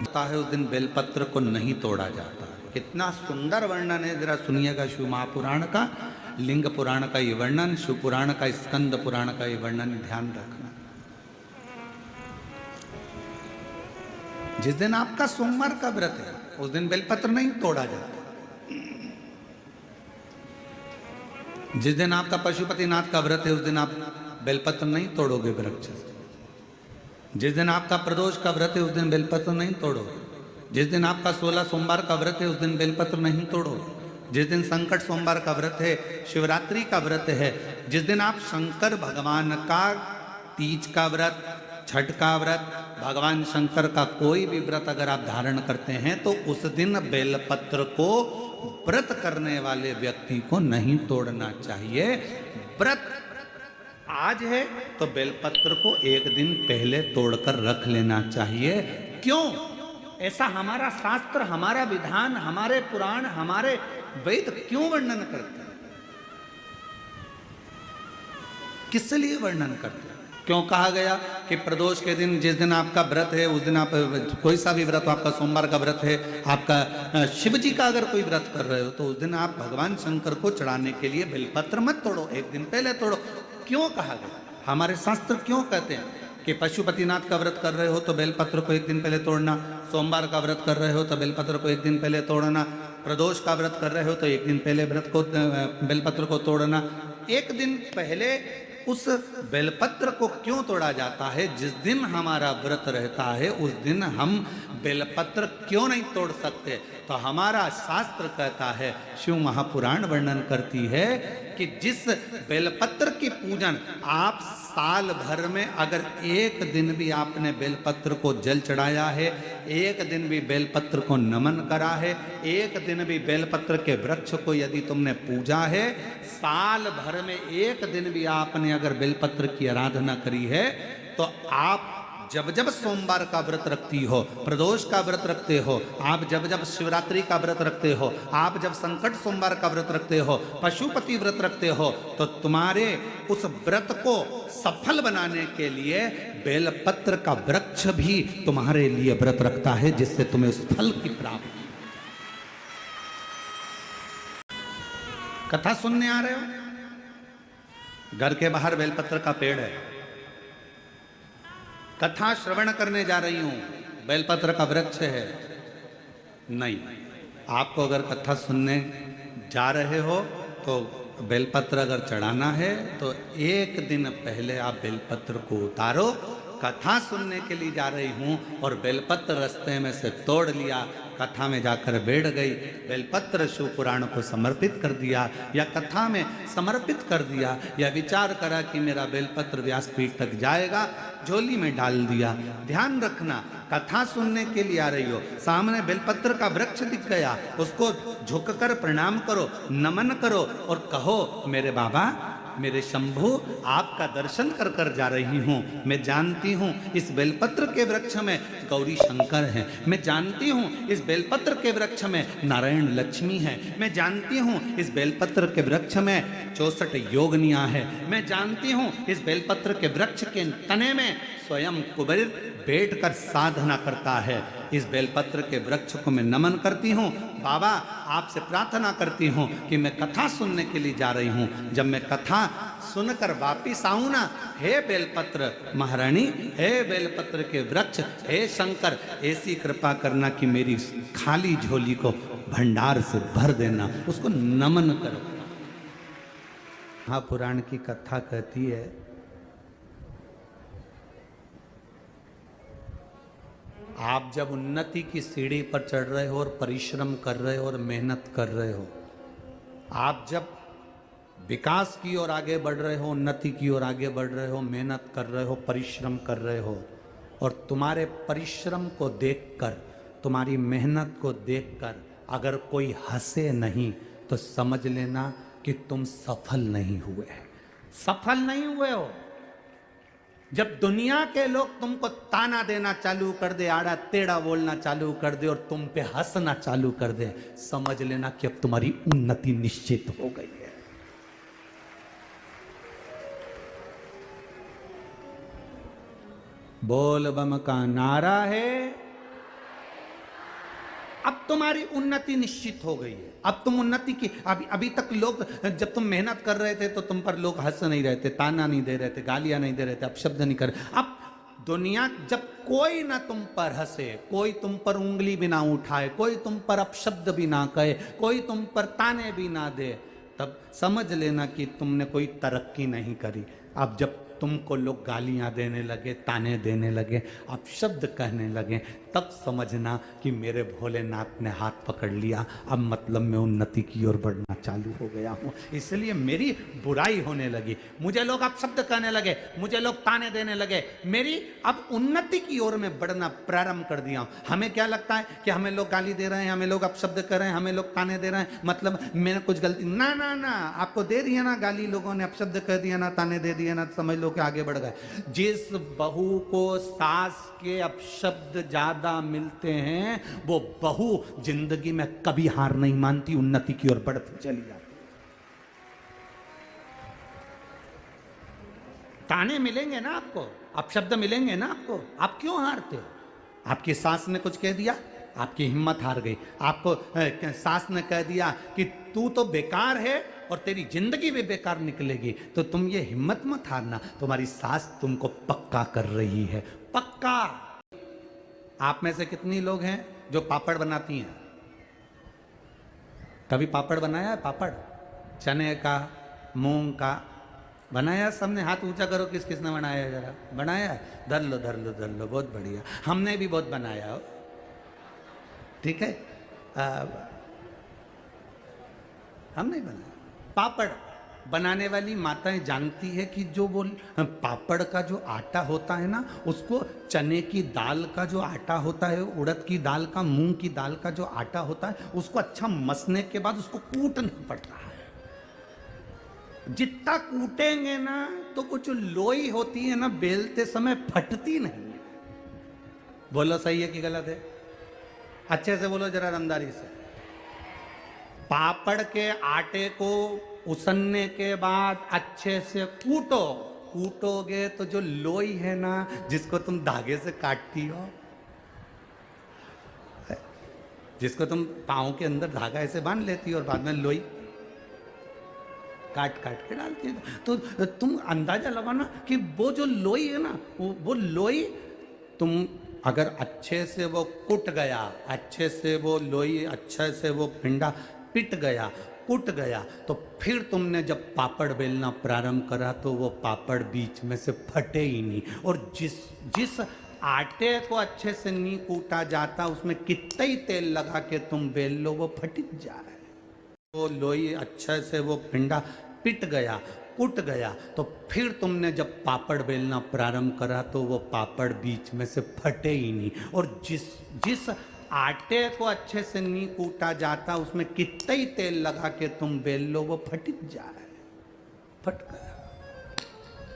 होता है उस दिन बेलपत्र को नहीं तोड़ा जाता। कितना सुंदर वर्णन है, जरा सुनिएगा शिव महापुराण का, लिंग पुराण का ये वर्णन, शिव पुराण का, स्कंद पुराण का ये वर्णन, ध्यान रखना। जिस दिन आपका सोमवार का व्रत है उस दिन बेलपत्र नहीं तोड़ा जाता। जिस दिन आपका पशुपतिनाथ का व्रत है उस दिन आप बेलपत्र नहीं तोड़ोगे वृक्ष से। जिस दिन आपका प्रदोष का व्रत है उस दिन बेलपत्र नहीं तोड़ोगे। जिस दिन आपका 16 सोमवार का व्रत है उस दिन बेलपत्र नहीं तोड़ोगे। जिस दिन संकट सोमवार का व्रत है, शिवरात्रि का व्रत है, जिस दिन आप शंकर भगवान का तीज का व्रत, छठ का व्रत, भगवान शंकर का कोई भी व्रत अगर आप धारण करते हैं तो उस दिन बेलपत्र को व्रत करने वाले व्यक्ति को नहीं तोड़ना चाहिए। व्रत आज है तो बेलपत्र को एक दिन पहले तोड़कर रख लेना चाहिए। क्यों? ऐसा हमारा शास्त्र, हमारा विधान, हमारे पुराण, हमारे वेद क्यों वर्णन करते हैं? किस लिए वर्णन करते हैं? क्यों कहा गया कि प्रदोष के दिन, जिस दिन आपका व्रत है उस दिन आप कोई सा भी व्रत हो, आपका सोमवार का व्रत है, आपका शिव जी का अगर कोई व्रत कर रहे हो तो उस दिन आप भगवान शंकर को चढ़ाने के लिए बेलपत्र मत तोड़ो, एक दिन पहले तोड़ो। क्यों कहा गया? हमारे शास्त्र क्यों कहते हैं कि पशुपतिनाथ का व्रत कर रहे हो तो बेलपत्र को एक दिन पहले तोड़ना, सोमवार का व्रत कर रहे हो तो बेलपत्र को एक दिन पहले तोड़ना, प्रदोष का व्रत कर रहे हो तो एक दिन पहले व्रत को बेलपत्र को तोड़ना। एक दिन पहले उस बेलपत्र को क्यों तोड़ा जाता है? जिस दिन हमारा व्रत रहता है उस दिन हम बेलपत्र क्यों नहीं तोड़ सकते? तो हमारा शास्त्र कहता है, शिव महापुराण वर्णन करती है कि जिस बेलपत्र की पूजन आप साल भर में अगर एक दिन भी आपने बेलपत्र को जल चढ़ाया है, एक दिन भी बेलपत्र को नमन करा है, एक दिन भी बेलपत्र के वृक्ष को यदि तुमने पूजा है, साल भर में एक दिन भी आपने अगर बेलपत्र की आराधना करी है, तो आप जब जब सोमवार का व्रत रखती हो, प्रदोष का व्रत रखते हो, आप जब जब शिवरात्रि का व्रत रखते हो, आप जब संकट सोमवार का व्रत रखते हो, पशुपति व्रत रखते हो, तो तुम्हारे उस व्रत को सफल बनाने के लिए बेलपत्र का वृक्ष भी तुम्हारे लिए व्रत रखता है, जिससे तुम्हें उस फल की प्राप्ति। कथा सुनने आ रहे हो? घर के बाहर बेलपत्र का पेड़ है, कथा श्रवण करने जा रही हूं, बेलपत्र का वृक्ष है। नहीं, आपको अगर कथा सुनने जा रहे हो तो बेलपत्र अगर चढ़ाना है तो एक दिन पहले आप बेलपत्र को उतारो। कथा सुनने के लिए जा रही हूं और बेलपत्र रास्ते में से तोड़ लिया, कथा में जाकर बैठ गई, बेलपत्र शिव पुराण को समर्पित कर दिया या कथा में समर्पित कर दिया, या विचार करा कि मेरा बेलपत्र व्यासपीठ तक जाएगा, झोली में डाल दिया। ध्यान रखना, कथा सुनने के लिए आ रही हो, सामने बेलपत्र का वृक्ष दिख गया, उसको झुककर प्रणाम करो, नमन करो और कहो, मेरे बाबा, मेरे शंभु, आपका दर्शन कर कर जा रही हूँ। मैं जानती हूँ इस बेलपत्र के वृक्ष में गौरी शंकर हैं, मैं जानती हूँ इस बेलपत्र के वृक्ष में नारायण लक्ष्मी है, मैं जानती हूँ इस बेलपत्र के वृक्ष में 64 योगनियाँ हैं, मैं जानती हूँ इस बेलपत्र के वृक्ष के तने में स्वयं कुबेर बैठकर साधना करता है। इस बेलपत्र के वृक्ष को मैं नमन करती हूँ। बाबा, आपसे प्रार्थना करती हूँ कि मैं कथा सुनने के लिए जा रही हूँ, जब मैं कथा सुनकर वापिस आऊँ ना, हे बेलपत्र महारानी, हे बेलपत्र के वृक्ष, हे शंकर, ऐसी कृपा करना कि मेरी खाली झोली को भंडार से भर देना, उसको नमन करो। महापुराण की कथा कहती है, आप जब उन्नति की सीढ़ी पर चढ़ रहे हो और परिश्रम कर रहे हो और मेहनत कर रहे हो, आप जब विकास की ओर आगे बढ़ रहे हो, उन्नति की ओर आगे बढ़ रहे हो, मेहनत कर रहे हो, परिश्रम कर रहे हो, और तुम्हारे परिश्रम को देखकर, तुम्हारी मेहनत को देखकर अगर कोई हंसे नहीं तो समझ लेना कि तुम सफल नहीं हुए। सफल नहीं हुए हो। जब दुनिया के लोग तुमको ताना देना चालू कर दे, आड़ा टेढ़ा बोलना चालू कर दे और तुम पे हंसना चालू कर दे, समझ लेना कि अब तुम्हारी उन्नति निश्चित हो गई है। बोल बम का नारा है, अब तुम्हारी उन्नति निश्चित हो गई है। अब तुम उन्नति की, अभी तक लोग, जब तुम मेहनत कर रहे थे तो तुम पर लोग हंस नहीं रहे थे, ताना नहीं दे रहे थे, गालियां नहीं दे रहे थे, अपशब्द नहीं कर रहे। अब दुनिया, जब कोई ना तुम पर हंसे, कोई तुम पर उंगली भी ना उठाए, कोई तुम पर अपशब्द भी ना कहे, कोई तुम पर ताने भी ना दे, तब समझ लेना कि तुमने कोई तरक्की नहीं करी। अब जब तुमको लोग गालियां देने लगे, ताने देने लगे, अपशब्द कहने लगे, तब समझना कि मेरे भोलेनाथ ने हाथ पकड़ लिया, अब मतलब मैं उन्नति की ओर बढ़ना चालू हो गया हूँ। इसलिए मेरी बुराई होने लगी, मुझे लोग अपशब्द कहने लगे, मुझे लोग ताने देने लगे, मेरी अब उन्नति की ओर में बढ़ना प्रारंभ कर दिया हूँ। हमें क्या लगता है कि हमें लोग गाली दे रहे हैं, हमें लोग अपशब्द कर रहे हैं, हमें लोग ताने दे रहे हैं, मतलब मैंने कुछ गलती, ना ना ना, आपको दे दिया ना गाली, लोगों ने अपशब्द कह दिया ना, ताने दे दिया ना, समझ लो कि आगे बढ़ गए। जिस बहू को सास के अपशब्द ज्यादा मिलते हैं, वो बहू जिंदगी में कभी हार नहीं मानती, उन्नति की ओर बढ़ती चली जाती। ताने मिलेंगे ना आपको, अपशब्द मिलेंगे ना आपको, आप क्यों हारते हो? आपकी सास ने कुछ कह दिया, आपकी हिम्मत हार गई। आपको सास ने कह दिया कि तू तो बेकार है और तेरी जिंदगी भी बेकार निकलेगी, तो तुम ये हिम्मत मत हारना, तुम्हारी सास तुमको पक्का कर रही है, पक्का। आप में से कितनी लोग हैं जो पापड़ बनाती हैं? कभी पापड़ बनाया है? पापड़ चने का, मूंग का बनाया? सबने हाथ ऊंचा करो, किस किसने बनाया है? जरा बनाया है? धर लो धर लो धर लो, बहुत बढ़िया। हमने भी बहुत बनाया हो, ठीक है। हम नहीं बनाया। पापड़ बनाने वाली माताएं जानती है कि जो वो पापड़ का जो आटा होता है ना, उसको चने की दाल का जो आटा होता है, उड़द की दाल का, मूंग की दाल का जो आटा होता है, उसको अच्छा मसने के बाद उसको कूटना पड़ता है। जितना कूटेंगे ना तो वो जो लोई होती है ना, बेलते समय फटती नहीं है। बोलो सही है कि गलत है? अच्छे से बोलो जरा, रमदारी से। पापड़ के आटे को उसनने के बाद अच्छे से कूटो, कूटोगे तो जो लोई है ना, जिसको तुम धागे से काटती हो, जिसको तुम पाँव के अंदर धागा ऐसे बांध लेती हो और बाद में लोई काट काट के डालती है, तो तुम अंदाजा लगाना कि वो जो लोई है ना, वो लोई तुम अगर अच्छे से वो कुट गया, अच्छे से वो लोई, अच्छे से वो पिंडा पिट गया, कुट गया, तो फिर तुमने जब पापड़ बेलना प्रारंभ करा तो वो पापड़ बीच में से फटे ही नहीं। और जिस आटे को अच्छे से नहीं कूटा जाता, उसमें कितना ही तेल लगा के तुम बेल लो, वो फट जाए। वो लोई अच्छे से वो पिंडा पिट गया, कुट गया, तो फिर तुमने जब पापड़ बेलना प्रारंभ करा तो वो पापड़ बीच में से फटे ही नहीं। और जिस आटे को अच्छे से नहीं कूटा जाता, उसमें कितना ही तेल लगा के तुम बेल लो, वो फट जाए। फट गया,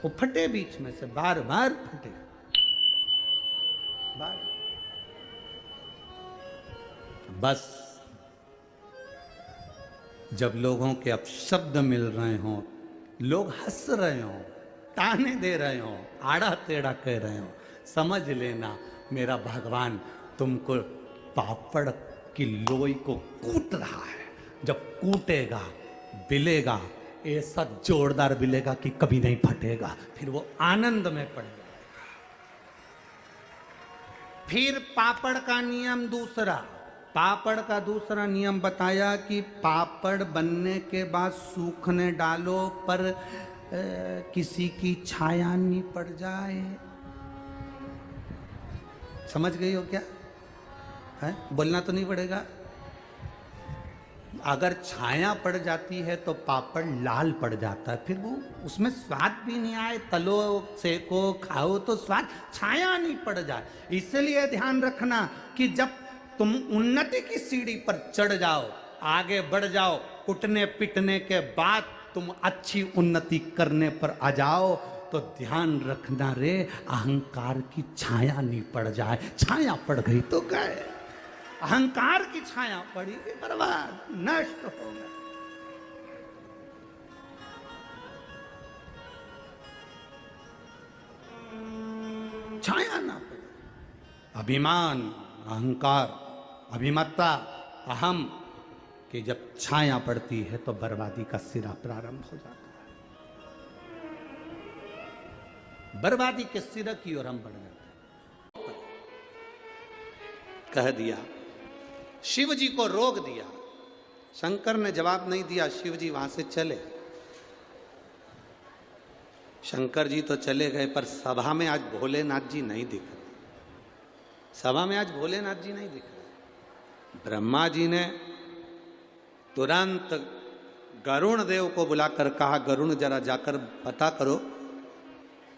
वो फटे बीच में से, बार बार फटे, बार। बस जब लोगों के अपशब्द मिल रहे हों, लोग हंस रहे हों, ताने दे रहे हों, आड़ा टेढ़ा कह रहे हों, समझ लेना मेरा भगवान तुमको पापड़ की लोई को कूट रहा है। जब कूटेगा, बिलेगा, ऐसा जोरदार बिलेगा कि कभी नहीं फटेगा, फिर वो आनंद में पड़ जाएगा। फिर पापड़ का नियम दूसरा, पापड़ का दूसरा नियम बताया कि पापड़ बनने के बाद सूखने डालो, पर किसी की छाया नहीं पड़ जाए। समझ गई हो क्या है? बोलना तो नहीं पड़ेगा। अगर छाया पड़ जाती है तो पापड़ लाल पड़ जाता है, फिर वो उसमें स्वाद भी नहीं आए, तलो सेको खाओ तो स्वाद, छाया नहीं पड़ जाए। इसलिए ध्यान रखना कि जब तुम उन्नति की सीढ़ी पर चढ़ जाओ, आगे बढ़ जाओ, कुटने पिटने के बाद तुम अच्छी उन्नति करने पर आ जाओ, तो ध्यान रखना रे, अहंकार की छाया नहीं पड़ जाए। छाया पड़ गई तो गए, अहंकार की छाया पड़ी कि बर्बाद, नष्ट हो गए। छाया ना पड़े, अभिमान, अहंकार अभिमत्ता, अहम, कि जब छाया पड़ती है तो बर्बादी का सिरा प्रारंभ हो जाता है। बर्बादी के सिरे की ओर हम बढ़ जाते हैं। कह दिया, शिव जी को रोक दिया। शंकर ने जवाब नहीं दिया, शिव जी वहां से चले। शंकर जी तो चले गए, पर सभा में आज भोलेनाथ जी नहीं दिख रहे। सभा में आज भोलेनाथ जी नहीं दिख रहे। ब्रह्मा जी ने तुरंत गरुण देव को बुलाकर कहा, गरुण जरा जाकर पता करो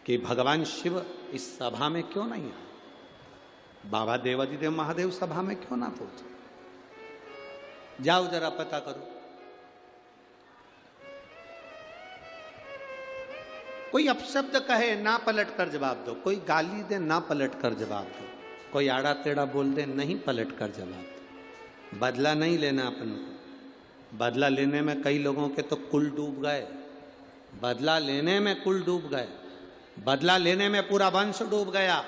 कि भगवान शिव इस सभा में क्यों नहीं है। बाबा देवादिदेव महादेव सभा में क्यों ना पहुंचे, जाओ जरा पता करो। कोई अपशब्द कहे ना पलट कर जवाब दो, कोई गाली दे ना पलट कर जवाब दो, कोई आड़ा टेढ़ा बोल दे नहीं पलट कर जवाब दो। बदला नहीं लेना अपन को। बदला लेने में कई लोगों के तो कुल डूब गए। बदला लेने में कुल डूब गए। बदला लेने में पूरा वंश डूब गया।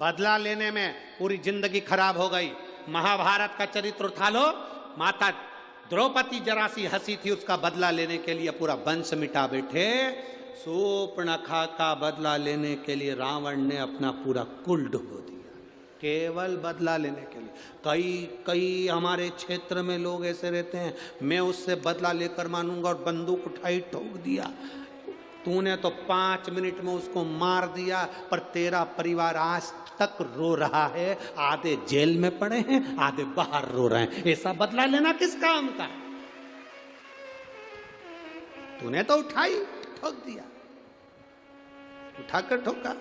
बदला लेने में पूरी जिंदगी खराब हो गई। महाभारत का चरित्र उठा लो, माता द्रौपदी जरा सी हंसी थी, उसका बदला लेने के लिए पूरा वंश मिटा बैठे। शूर्पणखा का बदला लेने के लिए रावण ने अपना पूरा कुल डुबो दिया, केवल बदला लेने के लिए। कई हमारे क्षेत्र में लोग ऐसे रहते हैं, मैं उससे बदला लेकर मानूंगा, और बंदूक उठाई ठोक दिया। तूने तो 5 मिनट में उसको मार दिया, पर तेरा परिवार आज तक रो रहा है। आधे जेल में पड़े हैं, आधे बाहर रो रहे हैं। ऐसा बदला लेना किस काम का? तूने तो उठाई ठोक दिया, उठाकर ठोका।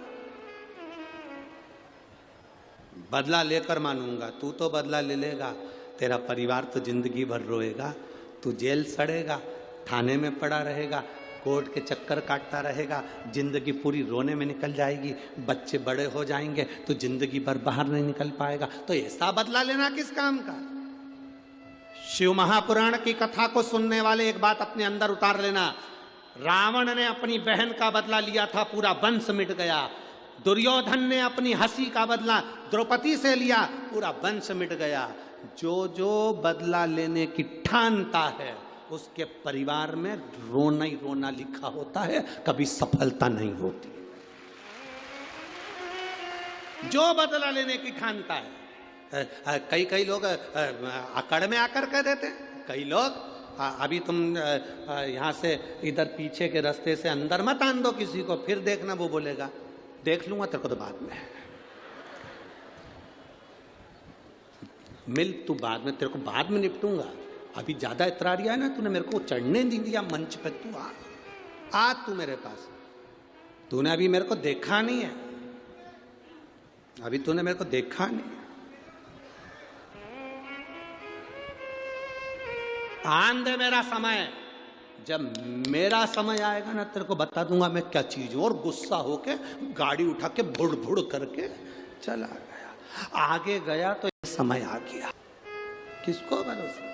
बदला लेकर मानूंगा, तू तो बदला ले लेगा, तेरा परिवार तो जिंदगी भर रोएगा। तू जेल सड़ेगा, थाने में पड़ा रहेगा, कोर्ट के चक्कर काटता रहेगा, जिंदगी पूरी रोने में निकल जाएगी। बच्चे बड़े हो जाएंगे तो जिंदगी भर बाहर नहीं निकल पाएगा। तो ऐसा बदला लेना किस काम का? शिव महापुराण की कथा को सुनने वाले एक बात अपने अंदर उतार लेना। रावण ने अपनी बहन का बदला लिया था, पूरा वंश मिट गया। दुर्योधन ने अपनी हंसी का बदला द्रौपदी से लिया, पूरा वंश मिट गया। जो जो बदला लेने की ठानता है, उसके परिवार में रोना ही रोना लिखा होता है, कभी सफलता नहीं होती। जो बदला लेने की ठानता है। कई लोग अकड़ में आकर कह देते हैं, कई लोग अभी तुम यहां से इधर पीछे के रास्ते से अंदर मत आन दो किसी को, फिर देखना वो बोलेगा देख लूंगा तेरे को तो बाद में मिल, तू बाद में, तेरे को बाद में निपटूंगा। अभी ज्यादा इतरारिया है ना, तूने मेरे को चढ़ने नहीं दिया मंच पे। तू आ तू मेरे पास। तूने अभी मेरे को देखा नहीं है, अभी तूने मेरे को देखा नहीं। आन दे मेरा समय, जब मेरा समय आएगा ना तेरे को बता दूंगा मैं क्या चीज हूं। और गुस्सा होके गाड़ी उठा के भुड़ भुड़ करके चला गया। आगे गया तो समय आ गया, किसको भरोसा।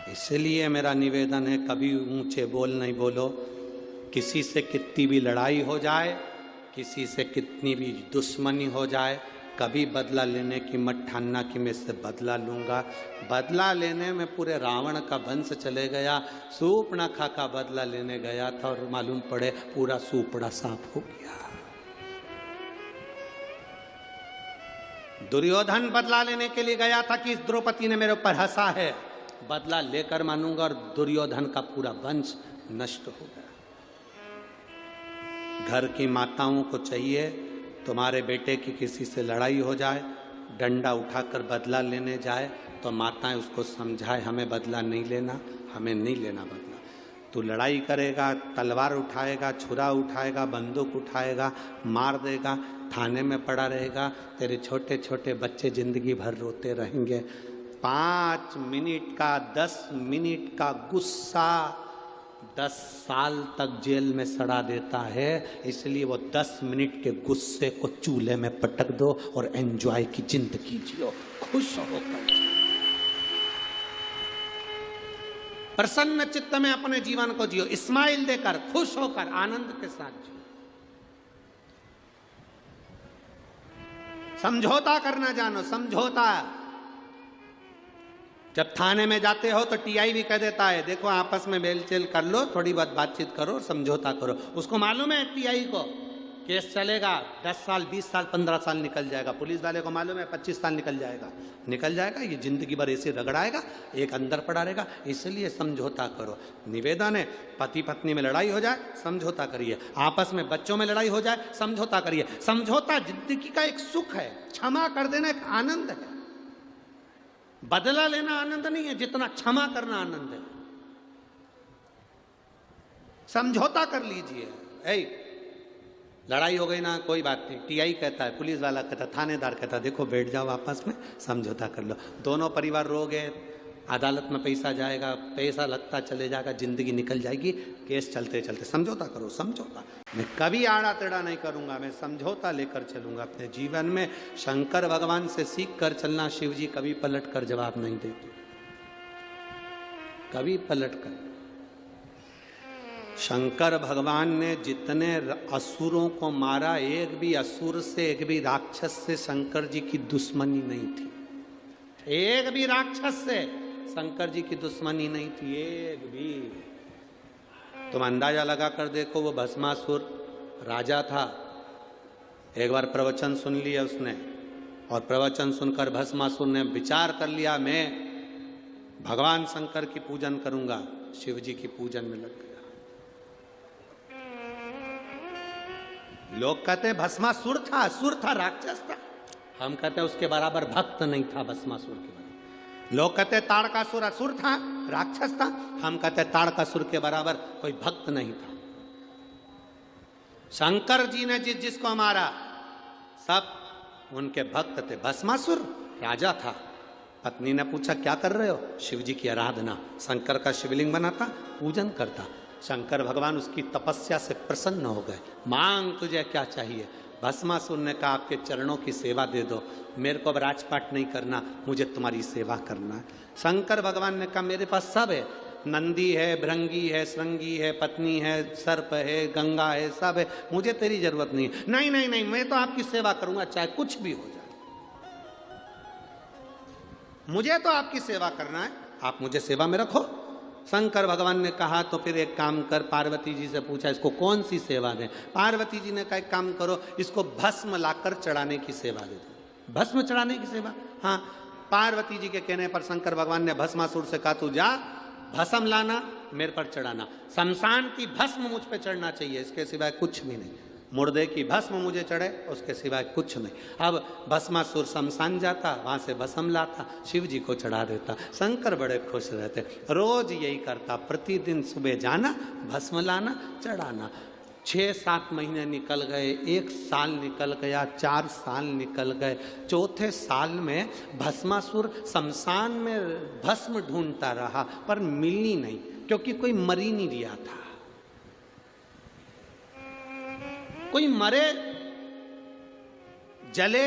इसलिए मेरा निवेदन है, कभी ऊंचे बोल नहीं बोलो। किसी से कितनी भी लड़ाई हो जाए, किसी से कितनी भी दुश्मनी हो जाए, कभी बदला लेने की मत ठानना कि मैं इससे बदला लूंगा। बदला लेने में पूरे रावण का वंश चले गया। शूर्पणखा का बदला लेने गया था और मालूम पड़े पूरा सूपड़ा साफ हो गया। दुर्योधन बदला लेने के लिए गया था कि इस द्रौपदी ने मेरे ऊपर हंसा है, बदला लेकर मानूंगा, और दुर्योधन का पूरा वंश नष्ट हो गया। घर की माताओं को चाहिए, तुम्हारे बेटे की किसी से लड़ाई हो जाए, डंडा उठाकर बदला लेने जाए तो माताएं उसको समझाए, हमें बदला नहीं लेना, हमें नहीं लेना बदला। तू लड़ाई करेगा, तलवार उठाएगा, छुरा उठाएगा, बंदूक उठाएगा, मार देगा, थाने में पड़ा रहेगा, तेरे छोटे छोटे बच्चे जिंदगी भर रोते रहेंगे। 5 मिनट का, 10 मिनट का गुस्सा 10 साल तक जेल में सड़ा देता है। इसलिए वो 10 मिनट के गुस्से को चूल्हे में पटक दो और एंजॉय की जिंदगी जियो, खुश होकर, प्रसन्न चित्त में अपने जीवन को जियो, स्माइल देकर, खुश होकर, आनंद के साथ जियो। समझौता करना जानो, समझौता। जब थाने में जाते हो तो टीआई भी कह देता है देखो आपस में बेलचेल कर लो, थोड़ी बहुत बातचीत करो, समझौता करो। उसको मालूम है टीआई को केस चलेगा 10 साल 20 साल 15 साल निकल जाएगा। पुलिस वाले को मालूम है 25 साल निकल जाएगा, ये जिंदगी भर ऐसे रगड़ाएगा, एक अंदर पड़ा रहेगा। इसलिए समझौता करो। निवेदन है, पति पत्नी में लड़ाई हो जाए समझौता करिए, आपस में बच्चों में लड़ाई हो जाए समझौता करिए। समझौता जिंदगी का एक सुख है, क्षमा कर देना एक आनंद है। बदला लेना आनंद नहीं है जितना क्षमा करना आनंद है। समझौता कर लीजिए। लड़ाई हो गई ना, कोई बात नहीं, टीआई कहता है, पुलिस वाला कहता है, थानेदार कहता है देखो बैठ जाओ आपस में समझौता कर लो। दोनों परिवार रो गए, अदालत में पैसा जाएगा, पैसा लगता चले जाएगा, जिंदगी निकल जाएगी, केस चलते चलते। समझौता करो, समझौता। मैं कभी आड़ा टेढ़ा नहीं करूंगा, मैं समझौता लेकर चलूंगा अपने जीवन में। शंकर भगवान से सीख कर चलना। शिव जी कभी पलट कर जवाब नहीं देते, कभी पलट कर। शंकर भगवान ने जितने असुरों को मारा, एक भी असुर से, एक भी राक्षस से शंकर जी की दुश्मनी नहीं थी। एक भी राक्षस से शंकर जी की दुश्मनी नहीं थी, एक भी। तुम अंदाजा लगा कर देखो, वो भस्मासुर राजा था, एक बार प्रवचन सुन लिया उसने, और प्रवचन सुनकर भस्मासुर ने विचार कर लिया मैं भगवान शंकर की पूजन करूंगा। शिव जी की पूजन में लग गया। लोग कहते भस्मासुर था, असुर था, राक्षस था। हम कहते उसके बराबर भक्त नहीं था भस्मासुर के बराबर। लोग कहते ताड़कासुर असुर था, राक्षस था। हम कहते ताड़कासुर के बराबर कोई भक्त नहीं था। शंकर जी ने जिसको मारा सब उनके भक्त थे। भस्मासुर राजा था। पत्नी ने पूछा क्या कर रहे हो? शिव जी की आराधना। शंकर का शिवलिंग बनाता, पूजन करता। शंकर भगवान उसकी तपस्या से प्रसन्न हो गए। मांग तुझे क्या चाहिए? भस्मासुर ने कहा आपके चरणों की सेवा दे दो, मेरे को अब राजपाट नहीं करना, मुझे तुम्हारी सेवा करना है। शंकर भगवान ने कहा मेरे पास सब है, नंदी है, भृंगी है, श्रृंगी है, पत्नी है, सर्प है, गंगा है, सब है, मुझे तेरी जरूरत नहीं है। नहीं नहीं नहीं, मैं तो आपकी सेवा करूंगा चाहे कुछ भी हो जाए, मुझे तो आपकी सेवा करना है, आप मुझे सेवा में रखो। शंकर भगवान ने कहा तो फिर एक काम कर, पार्वती जी से पूछा इसको कौन सी सेवा दें। पार्वती जी ने कहा एक काम करो, इसको भस्म लाकर चढ़ाने की सेवा दे दो। भस्म चढ़ाने की सेवा? हाँ। पार्वती जी के कहने पर शंकर भगवान ने भस्मासुर से कहा तू जा, भस्म लाना, मेरे पर चढ़ाना। शमशान की भस्म मुझ पे चढ़ना चाहिए, इसके सिवाय कुछ भी नहीं। मुर्दे की भस्म मुझे चढ़े, उसके सिवाय कुछ नहीं। अब भस्मासुर शमशान जाता, वहां से भस्म लाता, शिव जी को चढ़ा देता। शंकर बड़े खुश रहते, रोज यही करता, प्रतिदिन सुबह जाना, भस्म लाना, चढ़ाना। 6-7 महीने निकल गए, 1 साल निकल गया, 4 साल निकल गए। चौथे साल में भस्मासुर शमशान में भस्म ढूंढता रहा पर मिली नहीं, क्योंकि कोई मर ही नहीं रिया था। कोई मरे जले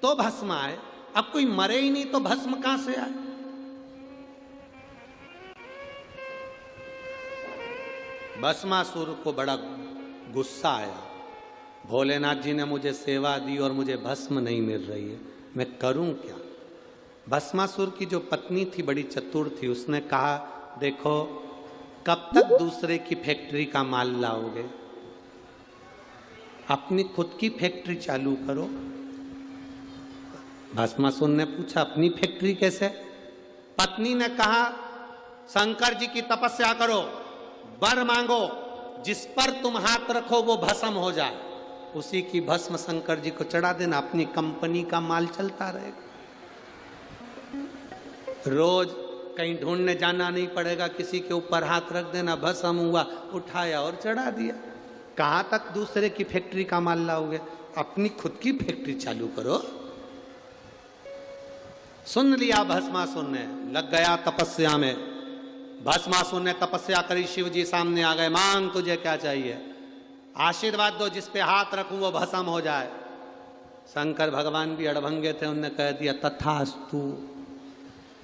तो भस्म आए, अब कोई मरे ही नहीं तो भस्म कहां से आए? भस्मासुर को बड़ा गुस्सा आया, भोलेनाथ जी ने मुझे सेवा दी और मुझे भस्म नहीं मिल रही है, मैं करूं क्या? भस्मासुर की जो पत्नी थी बड़ी चतुर थी, उसने कहा देखो कब तक दूसरे की फैक्ट्री का माल लाओगे, अपनी खुद की फैक्ट्री चालू करो। भस्मासुर ने पूछा अपनी फैक्ट्री कैसे? पत्नी ने कहा शंकर जी की तपस्या करो, वर मांगो, जिस पर तुम हाथ रखो वो भस्म हो जाए, उसी की भस्म शंकर जी को चढ़ा देना, अपनी कंपनी का माल चलता रहेगा। रोज कहीं ढूंढने जाना नहीं पड़ेगा, किसी के ऊपर हाथ रख देना, भस्म हुआ, उठाया और चढ़ा दिया। कहां तक दूसरे की फैक्ट्री का माल लाओगे? अपनी खुद की फैक्ट्री चालू करो। सुन लिया भस्मासुर ने, लग गया तपस्या में। भस्मासुर ने तपस्या करी, शिव जी सामने आ गए, मांग तुझे क्या चाहिए? आशीर्वाद दो, जिस पे हाथ रखूं वो भस्म हो जाए। शंकर भगवान भी अड़भंगे थे, उनने कह दिया तथास्तु।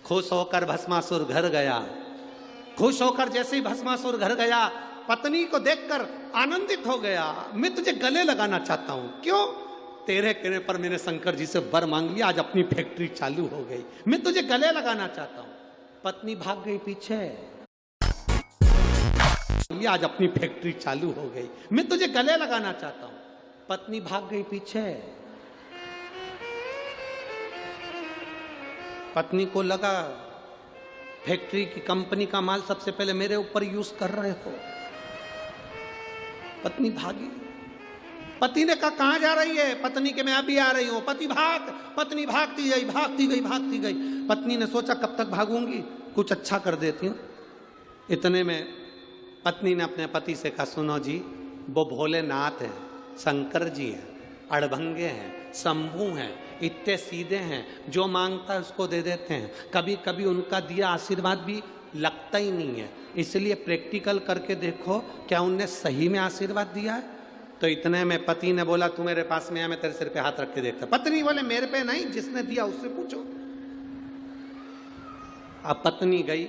खुश होकर भस्मासुर घर गया। खुश होकर जैसे ही भस्मासुर घर गया, पत्नी को देखकर आनंदित हो गया, मैं तुझे गले लगाना चाहता हूं। क्यों? तेरे कहने पर मैंने शंकर जी से वर मांग लिया, आज अपनी फैक्ट्री चालू हो गई, मैं तुझे गले लगाना चाहता हूं। पत्नी भाग गई पीछे, आज अपनी फैक्ट्री चालू हो गई, मैं तुझे गले लगाना चाहता हूं। पत्नी भाग गई पीछे। पत्नी को लगा फैक्ट्री की कंपनी का माल सबसे पहले मेरे ऊपर यूज कर रहे हो। पत्नी भागी। पति ने कहा कहां जा रही है? पत्नी के मैं अभी आ रही हूं। पति भाग। पत्नी भागती गई, भागती गई, भागती गई। पत्नी ने सोचा कब तक भागूंगी, कुछ अच्छा कर देती हूं। इतने में पत्नी ने अपने पति से कहा सुनो जी, वो भोलेनाथ हैं, शंकर जी हैं, अड़भंगे हैं, शंभू हैं, इतने सीधे हैं, जो मांगता है उसको दे देते हैं। कभी कभी उनका दिया आशीर्वाद भी लगता ही नहीं है, इसलिए प्रैक्टिकल करके देखो क्या उनने सही में आशीर्वाद दिया है। तो इतने में पति ने बोला तू मेरे पास में आ, मैं तेरे सिर पे हाथ रख के देखता। पत्नी बोले मेरे पे नहीं, जिसने दिया उससे पूछो। अब पत्नी गई,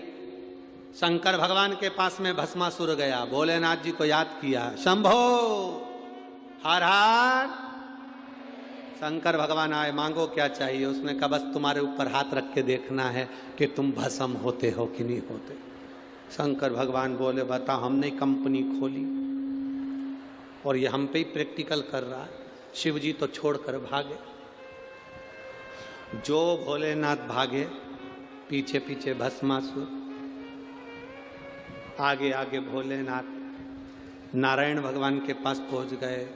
शंकर भगवान के पास में भस्मासुर गया, भोलेनाथ जी को याद किया, शंभो हर हर। शंकर भगवान आए, मांगो क्या चाहिए? उसने कहा बस तुम्हारे ऊपर हाथ रख के देखना है कि तुम भस्म होते हो कि नहीं होते। शंकर भगवान बोले बता, हमने कंपनी खोली और ये हम पे ही प्रैक्टिकल कर रहा है। शिव जी तो छोड़कर भागे। जो भोलेनाथ भागे, पीछे पीछे भस्मासुर, आगे आगे भोलेनाथ। नारायण भगवान के पास पहुंच गए।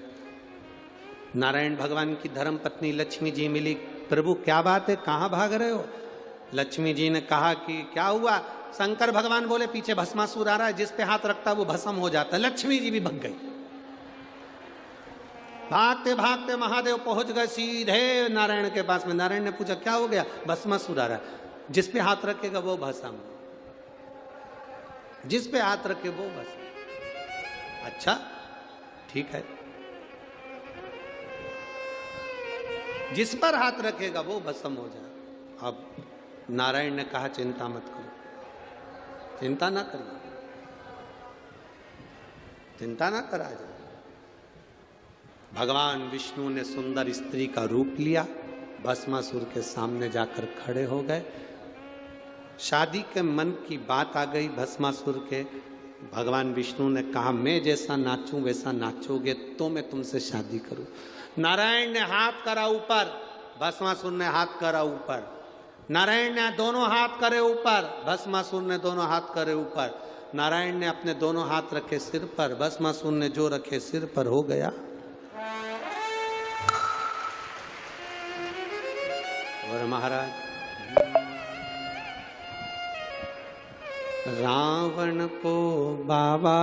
नारायण भगवान की धर्म पत्नी लक्ष्मी जी मिली। प्रभु क्या बात है, कहाँ भाग रहे हो? लक्ष्मी जी ने कहा कि क्या हुआ? शंकर भगवान बोले पीछे भस्मासुर आ रहा है, जिस पे हाथ रखता है वो भस्म हो जाता है। लक्ष्मी जी भी भग गई। भागते भागते महादेव पहुंच गए सीधे नारायण के पास में। नारायण ने पूछा क्या हो गया? भस्मासुर आ रहा है, जिस पे हाथ रखेगा वो भस्म, जिस पे हाथ रखे वो भस्म। अच्छा ठीक है, जिस पर हाथ रखेगा वो भस्म हो जाए। अब नारायण ने कहा चिंता मत करो, चिंता ना करिए, चिंता ना करा जाए। भगवान विष्णु ने सुंदर स्त्री का रूप लिया, भस्मासुर के सामने जाकर खड़े हो गए। शादी के मन की बात आ गई भस्मासुर के। भगवान विष्णु ने कहा मैं जैसा नाचूं वैसा नाचोगे तो मैं तुमसे शादी करूं। नारायण ने हाथ करा ऊपर, भस्मासुर ने हाथ करा ऊपर। नारायण ने दोनों हाथ करे ऊपर, भस्मासुर ने दोनों हाथ करे ऊपर। नारायण ने अपने दोनों हाथ रखे सिर पर, भस्मासुर ने जो रखे सिर पर। हो गया। और महाराज रावण को बाबा